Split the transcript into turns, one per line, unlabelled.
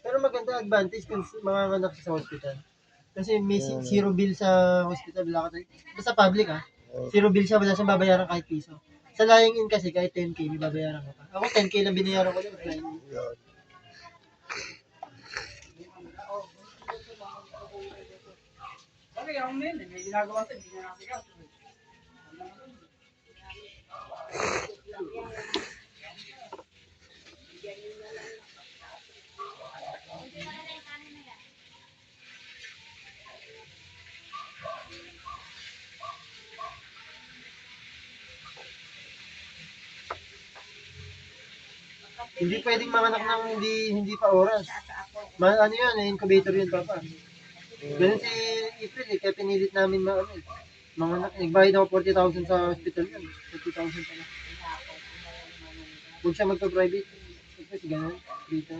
Pero maganda advantage kung mga anak sa hospital. Kasi may
Mm.
zero bill sa hospital, wala ka basta public zero bill siya, wala siyang babayaran kahit piso. Sa lying in kasi kahit 10K, may babayaran ka pa. Ako 10K lang binayaran ko sa lying in.
Yun.
May ginagawa sa hindi na nasigaw.
Hindi pwedeng manganak ng hindi pa oras. Ano yan, incubator yun, papa. Ganun si April kaya pinilit namin manganak. Nagbayad ako 40,000 sa hospital yun. 40,000 pala. Huwag siya magpa-private. Kasi ganun, dito.